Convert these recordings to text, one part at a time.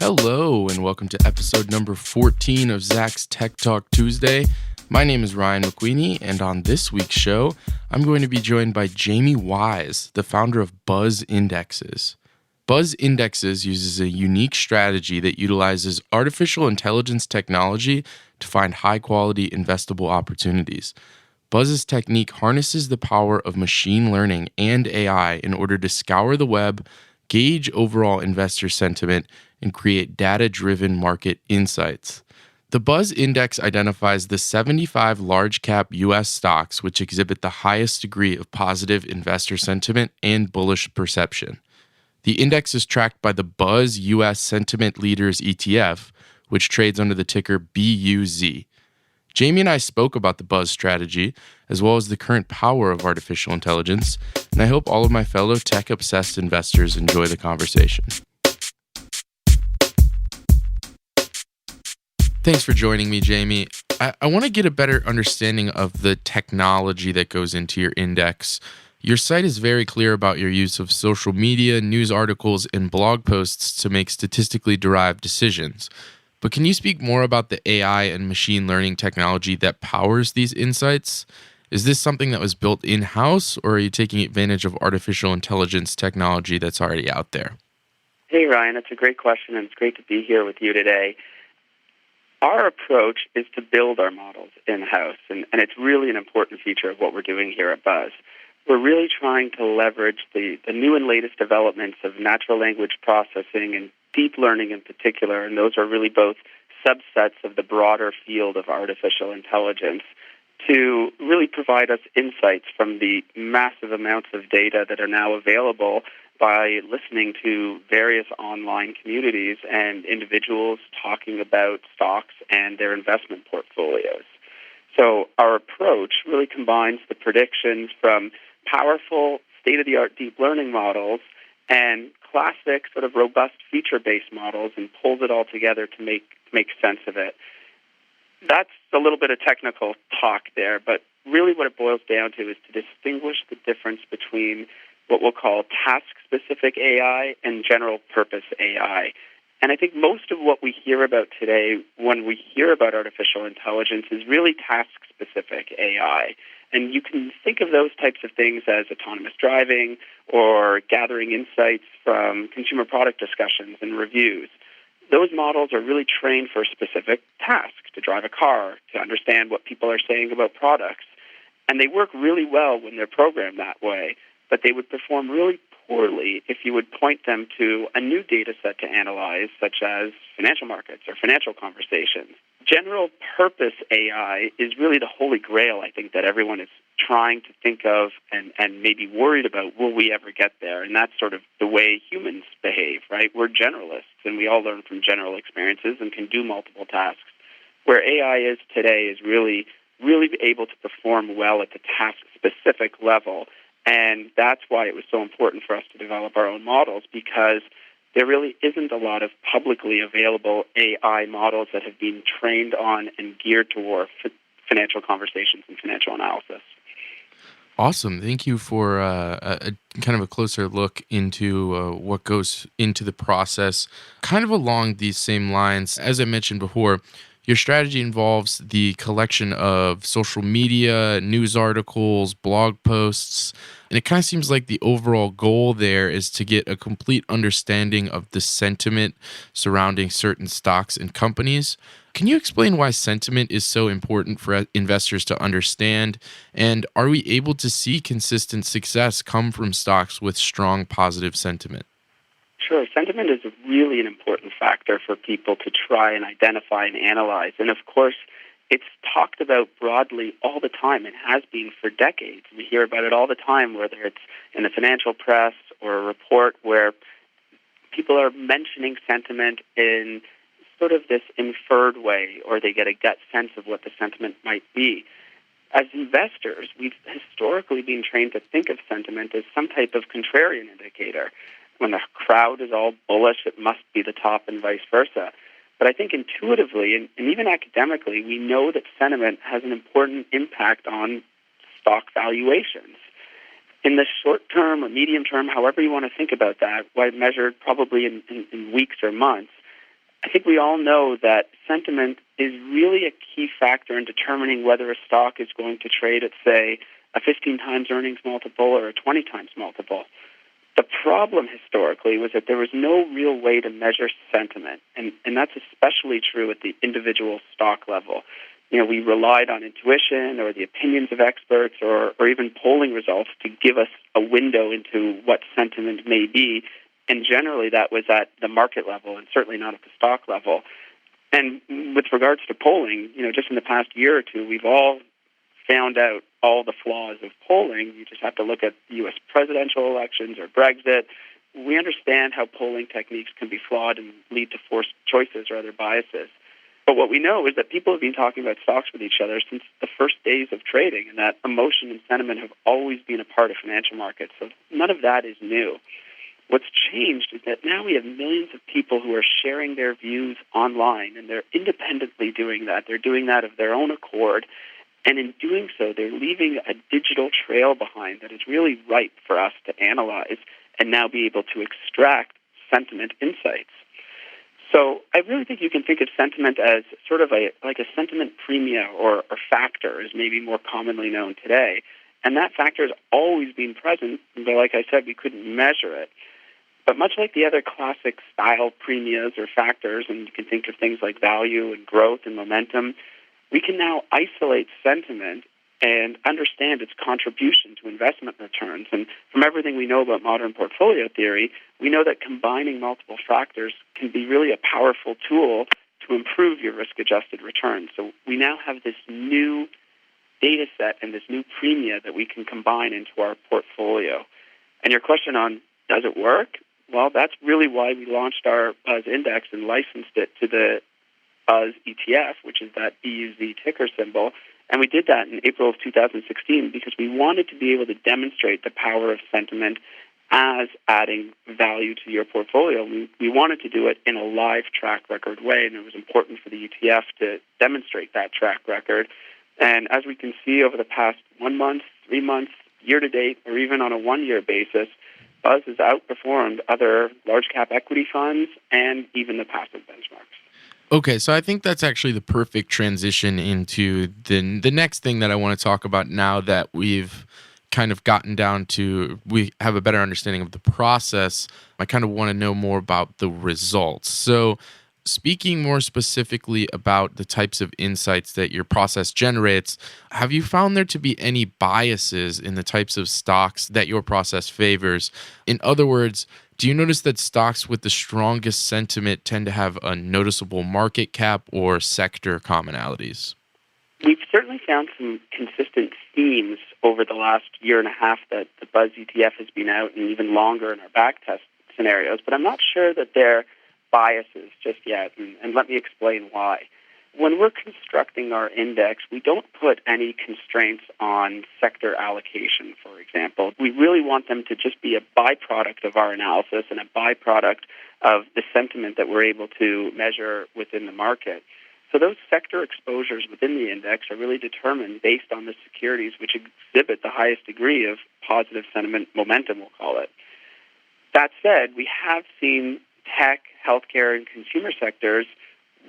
Hello, and welcome to episode number 14 of Zach's Tech Talk Tuesday. My name is Ryan McQueeney, and on this week's show, I'm going to be joined by Jamie Wise, the founder of Buzz Indexes. Buzz Indexes uses a unique strategy that utilizes artificial intelligence technology to find high-quality investable opportunities. Buzz's technique harnesses the power of machine learning and AI in order to scour the web, gauge overall investor sentiment, and create data-driven market insights. The Buzz Index identifies the 75 large-cap U.S. stocks which exhibit the highest degree of positive investor sentiment and bullish perception. The index is tracked by the Buzz U.S. Sentiment Leaders ETF, which trades under the ticker BUZ. Jamie and I spoke about the Buzz strategy, as well as the current power of artificial intelligence, and I hope all of my fellow tech-obsessed investors enjoy the conversation. Thanks for joining me, Jamie. I want to get a better understanding of the technology that goes into your index. Your site is very clear about your use of social media, news articles, and blog posts to make statistically derived decisions. But can you speak more about the AI and machine learning technology that powers these insights? Is this something that was built in-house, or are you taking advantage of artificial intelligence technology that's already out there? Hey, Ryan, that's a great question, and it's great to be here with you today. Our approach is to build our models in-house, and it's really an important feature of what we're doing here at Buzz. We're really trying to leverage the new and latest developments of natural language processing and deep learning in particular, and those are really both subsets of the broader field of artificial intelligence, to really provide us insights from the massive amounts of data that are now available by listening to various online communities and individuals talking about stocks and their investment portfolios. So our approach really combines the predictions from powerful state-of-the-art deep learning models and classic sort of robust feature-based models and pulls it all together to make sense of it. That's a little bit of technical talk there, but really what it boils down to is to distinguish the difference between what we'll call task-specific AI and general-purpose AI. And I think most of what we hear about today when we hear about artificial intelligence is really task-specific AI. And you can think of those types of things as autonomous driving or gathering insights from consumer product discussions and reviews. Those models are really trained for specific tasks, to drive a car, to understand what people are saying about products. And they work really well when they're programmed that way, but they would perform really poorly if you would point them to a new data set to analyze, such as financial markets or financial conversations. General purpose AI is really the holy grail, I think, that everyone is trying to think of and maybe worried about, will we ever get there? And that's sort of the way humans behave, right? We're generalists, and we all learn from general experiences and can do multiple tasks. Where AI is today is really able to perform well at the task-specific level. And that's why it was so important for us to develop our own models, because there really isn't a lot of publicly available AI models that have been trained on and geared toward financial conversations and financial analysis. Awesome. Thank you for a kind of a closer look into what goes into the process. Kind of along these same lines, as I mentioned before, your strategy involves the collection of social media, news articles, blog posts, and it kind of seems like the overall goal there is to get a complete understanding of the sentiment surrounding certain stocks and companies. Can you explain why sentiment is so important for investors to understand? And are we able to see consistent success come from stocks with strong positive sentiment? Sure. Sentiment is really an important factor for people to try and identify and analyze. And of course, it's talked about broadly all the time and has been for decades. We hear about it all the time, whether it's in the financial press or a report where people are mentioning sentiment in sort of this inferred way, or they get a gut sense of what the sentiment might be. As investors, we've historically been trained to think of sentiment as some type of contrarian indicator. When the crowd is all bullish, it must be the top and vice versa. But I think intuitively and even academically, we know that sentiment has an important impact on stock valuations. In the short term or medium term, however you want to think about that, measured probably in weeks or months, I think we all know that sentiment is really a key factor in determining whether a stock is going to trade at, say, a 15 times earnings multiple or a 20 times multiple. The problem historically was that there was no real way to measure sentiment, and that's especially true at the individual stock level. We relied on intuition or the opinions of experts or even polling results to give us a window into what sentiment may be, and generally that was at the market level and certainly not at the stock level. And with regards to polling, just in the past year or two, we've all found out all the flaws of polling. You just have to look at U.S. presidential elections or Brexit. We understand how polling techniques can be flawed and lead to forced choices or other biases. But what we know is that people have been talking about stocks with each other since the first days of trading, and that emotion and sentiment have always been a part of financial markets. So none of that is new. What's changed is that now we have millions of people who are sharing their views online, and they're independently doing that. They're doing that of their own accord. And in doing so, they're leaving a digital trail behind that is really ripe for us to analyze and now be able to extract sentiment insights. So I really think you can think of sentiment as sort of like a sentiment premia or factor, is maybe more commonly known today. And that factor has always been present, but like I said, we couldn't measure it. But much like the other classic style premias or factors, and you can think of things like value and growth and momentum, we can now isolate sentiment and understand its contribution to investment returns. And from everything we know about modern portfolio theory, we know that combining multiple factors can be really a powerful tool to improve your risk-adjusted returns. So we now have this new data set and this new premia that we can combine into our portfolio. And your question on, does it work? Well, that's really why we launched our BUZZ index and licensed it to the BUZZ ETF, which is that BUZ ticker symbol. And we did that in April of 2016 because we wanted to be able to demonstrate the power of sentiment as adding value to your portfolio. We wanted to do it in a live track record way, and it was important for the ETF to demonstrate that track record. And as we can see over the past 1 month, 3 months, year to date, or even on a 1-year basis, BUZZ has outperformed other large-cap equity funds and even the passive benchmarks. Okay, so I think that's actually the perfect transition into the next thing that I want to talk about now that we've kind of gotten down to, we have a better understanding of the process. I kind of want to know more about the results. So speaking more specifically about the types of insights that your process generates, have you found there to be any biases in the types of stocks that your process favors? In other words, do you notice that stocks with the strongest sentiment tend to have a noticeable market cap or sector commonalities? We've certainly found some consistent themes over the last year and a half that the BUZZ ETF has been out, and even longer in our backtest scenarios, but I'm not sure that they're biases just yet, and let me explain why. When we're constructing our index, we don't put any constraints on sector allocation, for example. We really want them to just be a byproduct of our analysis and a byproduct of the sentiment that we're able to measure within the market. So those sector exposures within the index are really determined based on the securities which exhibit the highest degree of positive sentiment momentum, we'll call it. That said, we have seen tech, healthcare, and consumer sectors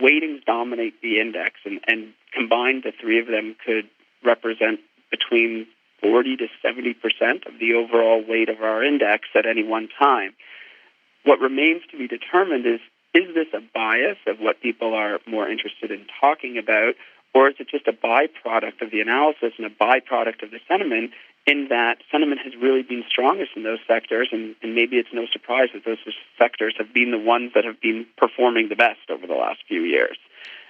weightings dominate the index, and combined, the three of them could represent between 40 to 70% of the overall weight of our index at any one time. What remains to be determined is this a bias of what people are more interested in talking about, or is it just a byproduct of the analysis and a byproduct of the sentiment, in that sentiment has really been strongest in those sectors, and maybe it's no surprise that those sectors have been the ones that have been performing the best over the last few years.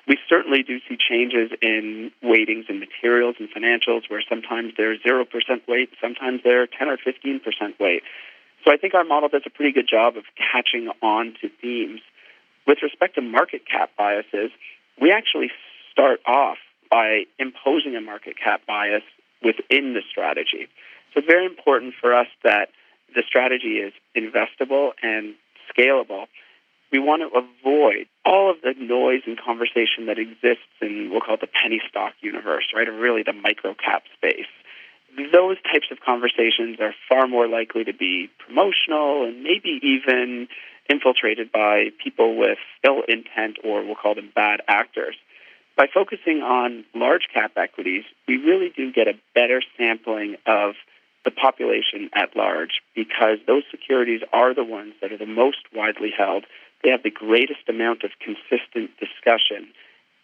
We certainly do see changes in weightings in materials and financials, where sometimes they're 0% weight, sometimes they're 10 or 15% weight. So I think our model does a pretty good job of catching on to themes. With respect to market cap biases, we actually start off by imposing a market cap bias within the strategy. So it's very important for us that the strategy is investable and scalable. We want to avoid all of the noise and conversation that exists in, we'll call it the penny stock universe, right, or really the micro cap space. Those types of conversations are far more likely to be promotional and maybe even infiltrated by people with ill intent, or we'll call them bad actors. By focusing on large cap equities, we really do get a better sampling of the population at large, because those securities are the ones that are the most widely held. They have the greatest amount of consistent discussion.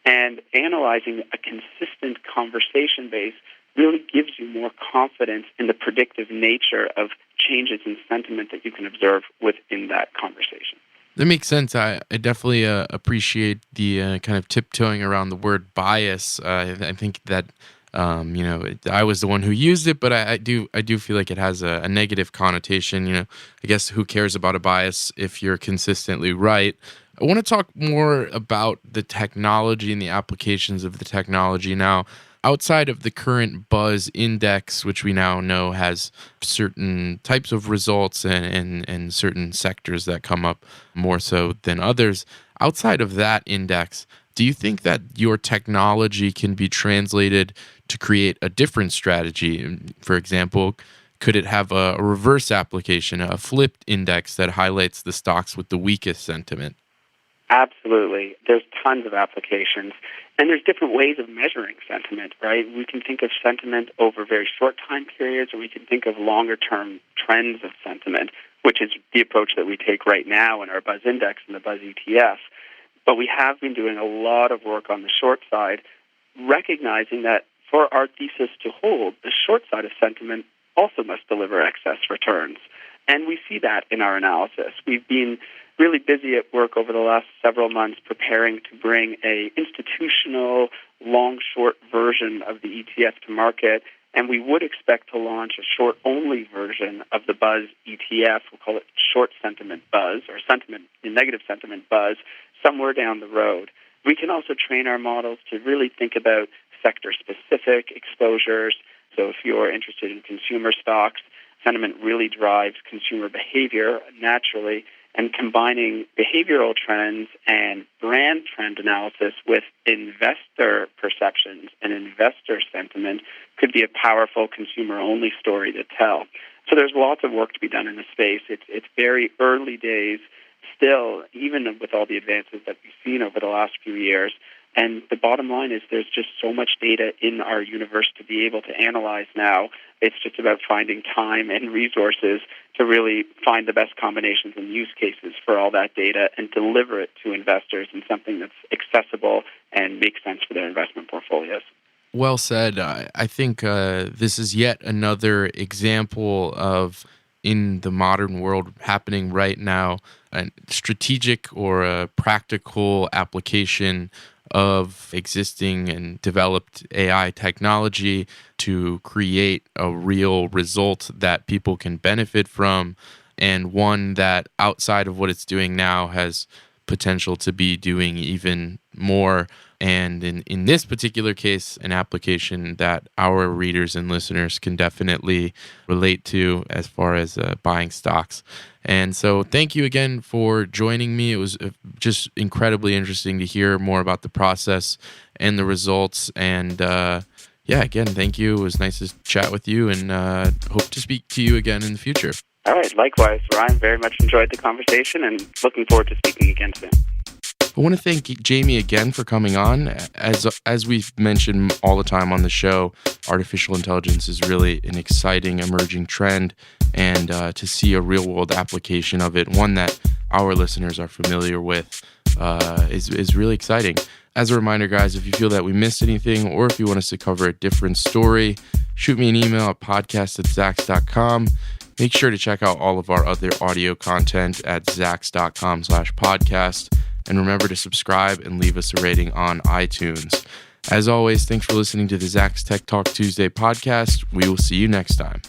And analyzing a consistent conversation base really gives you more confidence in the predictive nature of changes in sentiment that you can observe within that conversation. That makes sense. I definitely appreciate the kind of tiptoeing around the word bias. I think that I was the one who used it, but I do feel like it has a negative connotation. I guess who cares about a bias if you're consistently right? I want to talk more about the technology and the applications of the technology now. Outside of the current Buzz Index, which we now know has certain types of results and certain sectors that come up more so than others, outside of that index, do you think that your technology can be translated to create a different strategy? For example, could it have a reverse application, a flipped index that highlights the stocks with the weakest sentiment? Absolutely. There's tons of applications, and there's different ways of measuring sentiment, right? We can think of sentiment over very short time periods, or we can think of longer-term trends of sentiment, which is the approach that we take right now in our Buzz Index and the Buzz ETF. But we have been doing a lot of work on the short side, recognizing that for our thesis to hold, the short side of sentiment also must deliver excess returns. And we see that in our analysis. We've been really busy at work over the last several months preparing to bring a institutional long-short version of the ETF to market, and we would expect to launch a short-only version of the Buzz ETF. We'll call it Short Sentiment Buzz, or Negative Sentiment Buzz, somewhere down the road. We can also train our models to really think about sector-specific exposures. So if you're interested in consumer stocks, sentiment really drives consumer behavior naturally, and combining behavioral trends and brand trend analysis with investor perceptions and investor sentiment could be a powerful consumer-only story to tell. So there's lots of work to be done in the space. It's very early days still, even with all the advances that we've seen over the last few years. And the bottom line is there's just so much data in our universe to be able to analyze now. It's just about finding time and resources to really find the best combinations and use cases for all that data and deliver it to investors in something that's accessible and makes sense for their investment portfolios. Well said. I think this is yet another example of, in the modern world happening right now, a strategic or a practical application of existing and developed AI technology to create a real result that people can benefit from, and one that outside of what it's doing now has potential to be doing even more. And in this particular case, an application that our readers and listeners can definitely relate to as far as buying stocks. And so thank you again for joining me. It was just incredibly interesting to hear more about the process and the results. And again, thank you. It was nice to chat with you, and hope to speak to you again in the future. All right. Likewise, Ryan. Very much enjoyed the conversation and looking forward to speaking again soon. I want to thank Jamie again for coming on. As we've mentioned all the time on the show, artificial intelligence is really an exciting emerging trend, and to see a real-world application of it, one that our listeners are familiar with, is really exciting. As a reminder, guys, if you feel that we missed anything, or if you want us to cover a different story, shoot me an email at podcast@zacks.com. Make sure to check out all of our other audio content at zacks.com/podcast. And remember to subscribe and leave us a rating on iTunes. As always, thanks for listening to the Zacks Tech Talk Tuesday podcast. We will see you next time.